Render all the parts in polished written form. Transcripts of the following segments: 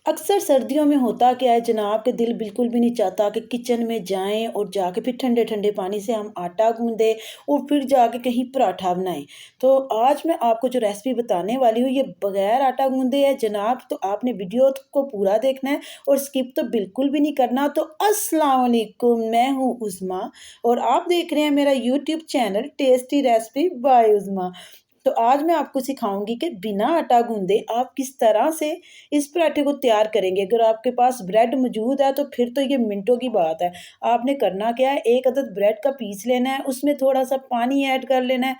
अक्सर सर्दियों में होता क्या है जनाब के दिल बिल्कुल भी नहीं चाहता कि किचन में जाएं और जाके फिर ठंडे ठंडे पानी से हम आटा गूंदें और फिर जाके कहीं पराठा बनाएं। तो आज मैं आपको जो रेसिपी बताने वाली हूँ ये बगैर आटा गूंदे है जनाब। तो आपने वीडियो को पूरा देखना है और स्किप तो बिल्कुल भी नहीं करना। तो अस्सलाम वालेकुम, मैं हूँ उज़मा और आप देख रहे हैं मेरा YouTube channel tasty recipe by Uzma. तो आज मैं आपको सिखाऊंगी कि बिना आटा गूंदे आप किस तरह से इस पराठे को तैयार करेंगे। अगर आपके पास ब्रेड मौजूद है तो फिर तो ये मिनटों की बात है। आपने करना क्या है, एक अदद ब्रेड का पीस लेना है, उसमें थोड़ा सा पानी ऐड कर लेना है।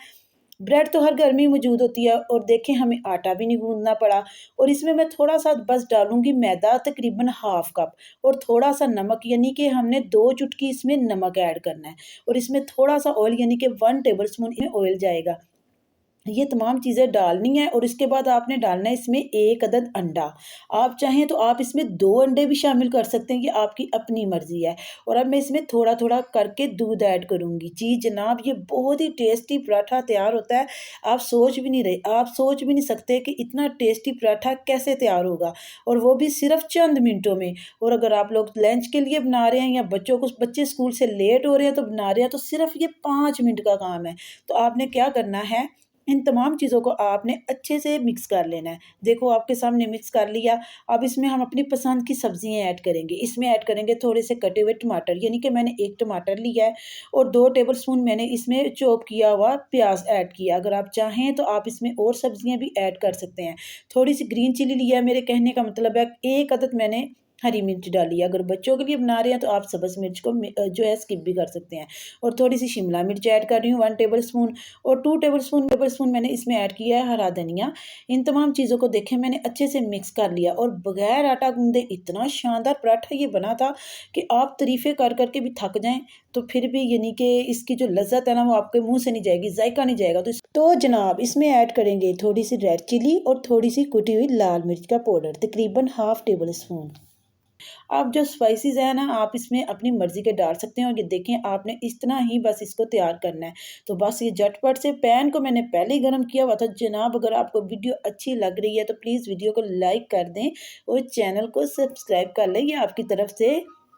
ब्रेड तो हर घर में ही मौजूद होती है और देखें हमें आटा भी नहीं गूंदना पड़ा। और इसमें मैं थोड़ा सा बस डालूंगी मैदा, तकरीबन हाफ कप, और थोड़ा सा नमक, यानी कि हमने 2 चुटकी इसमें नमक ऐड करना है। और इसमें थोड़ा सा ऑयल, यानी कि 1 टेबल स्पून इसमें ऑयल जाएगा। ये तमाम चीज़ें डालनी है और इसके बाद आपने डालना है इसमें एक अदद अंडा। आप चाहें तो आप इसमें 2 अंडे भी शामिल कर सकते हैं, ये आपकी अपनी मर्ज़ी है। और अब मैं इसमें थोड़ा-थोड़ा करके दूध ऐड करूँगी। जी जनाब, ये बहुत ही टेस्टी पराठा तैयार होता है। आप सोच भी नहीं सकते कि इतना टेस्टी पराठा कैसे तैयार होगा, और वो भी सिर्फ़ चंद मिनटों में। और अगर आप लोग लंच के लिए बना रहे हैं या बच्चे स्कूल से लेट हो रहे हैं तो बना रहे हैं, तो सिर्फ़ ये 5 मिनट का काम है। तो आपने क्या करना है, इन तमाम चीज़ों को आपने अच्छे से मिक्स कर लेना है। देखो आपके सामने मिक्स कर लिया। अब इसमें हम अपनी पसंद की सब्जियाँ ऐड करेंगे। इसमें ऐड करेंगे थोड़े से कटे हुए टमाटर, यानी कि मैंने 1 टमाटर लिया है, और 2 टेबलस्पून मैंने इसमें चॉप किया हुआ प्याज ऐड किया। अगर आप चाहें तो आप इसमें और सब्जियाँ भी ऐड कर सकते हैं। थोड़ी सी ग्रीन चिली लिया है, मेरे कहने का मतलब है 1 अदद मैंने हरी मिर्च डाली है। अगर बच्चों के लिए बना रहे हैं तो आप सब्ज़ मिर्च को जो है स्किप भी कर सकते हैं। और थोड़ी सी शिमला मिर्च ऐड कर रही हूँ 1 टेबलस्पून, और 2 टेबलस्पून मैंने इसमें ऐड किया है हरा धनिया। इन तमाम चीज़ों को देखें मैंने अच्छे से मिक्स कर लिया, और बगैर आटा गूंदे इतना शानदार पराठा ये बना था कि आप तारीफ़ें कर कर के भी थक जाएँ, तो फिर भी यानी कि इसकी जो लज़्ज़त है ना वो आपके मुँह से नहीं जाएगी, जायका नहीं जाएगा। तो जनाब इसमें ऐड करेंगे थोड़ी सी रेड चिली और थोड़ी सी कुटी हुई लाल मिर्च का पाउडर, तकरीबन हाफ़ टेबल स्पून। आप जो स्पाइसेस है ना आप इसमें अपनी मर्ज़ी के डाल सकते हैं, और ये देखें आपने इतना ही बस इसको तैयार करना है। तो बस ये झटपट से, पैन को मैंने पहले ही गर्म किया हुआ था। जनाब अगर आपको वीडियो अच्छी लग रही है तो प्लीज़ वीडियो को लाइक कर दें और चैनल को सब्सक्राइब कर लें। ये आपकी तरफ से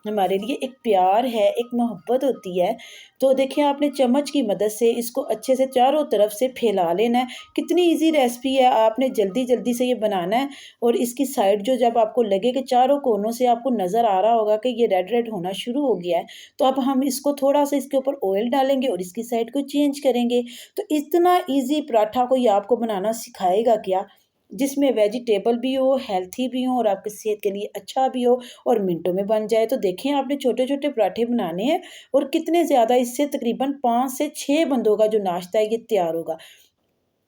हमारे लिए एक प्यार है, एक मोहब्बत होती है। तो देखिए आपने चम्मच की मदद से इसको अच्छे से चारों तरफ से फैला लेना है। कितनी ईज़ी रेसिपी है, आपने जल्दी जल्दी से ये बनाना है। और इसकी साइड जो, जब आपको लगे कि चारों कोनों से आपको नज़र आ रहा होगा कि ये रेड रेड होना शुरू हो गया है, तो अब हम इसको थोड़ा सा इसके ऊपर ऑयल डालेंगे और इसकी साइड को चेंज करेंगे। तो इतना ईज़ी पराठा कोई आपको बनाना सिखाएगा क्या, जिसमें वेजिटेबल भी हो, हेल्थी भी हो और आपकी सेहत के लिए अच्छा भी हो, और मिनटों में बन जाए। तो देखें आपने छोटे छोटे पराठे बनाने हैं, और कितने ज़्यादा, इससे तकरीबन 5 से 6 बंदों का जो नाश्ता है ये तैयार होगा।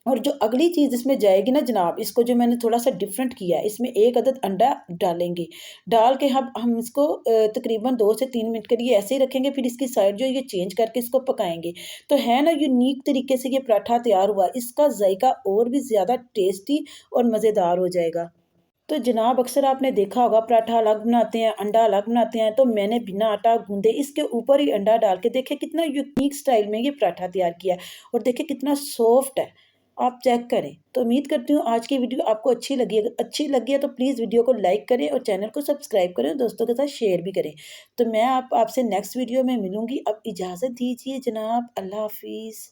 और जो अगली चीज़ इसमें जाएगी ना जनाब, इसको जो मैंने थोड़ा-सा डिफरेंट किया है, इसमें 1 अदद अंडा डालेंगे। डाल के हम इसको तकरीबन 2 से 3 मिनट के लिए ऐसे ही रखेंगे, फिर इसकी साइड जो है ये चेंज करके इसको पकाएँगे। तो है ना यूनिक तरीके से ये पराठा तैयार हुआ, इसका जायका और भी ज़्यादा टेस्टी और मज़ेदार हो जाएगा। तो जनाब अक्सर आपने देखा होगा पराठा अलग बनाते हैं, अंडा अलग बनाते हैं, तो मैंने बिना आटा गूँधे इसके ऊपर ही अंडा डाल के देखिए कितना यूनिक स्टाइल में ये पराठा तैयार किया है, और देखिए कितना सॉफ्ट है। आप चेक करें। तो उम्मीद करती हूँ आज की वीडियो आपको अच्छी लगी। अगर अच्छी लगी है तो प्लीज़ वीडियो को लाइक करें और चैनल को सब्सक्राइब करें और दोस्तों के साथ शेयर भी करें। तो मैं आपसे नेक्स्ट वीडियो में मिलूँगी। अब इजाज़त दीजिए जनाब, अल्लाह हाफ़िज़।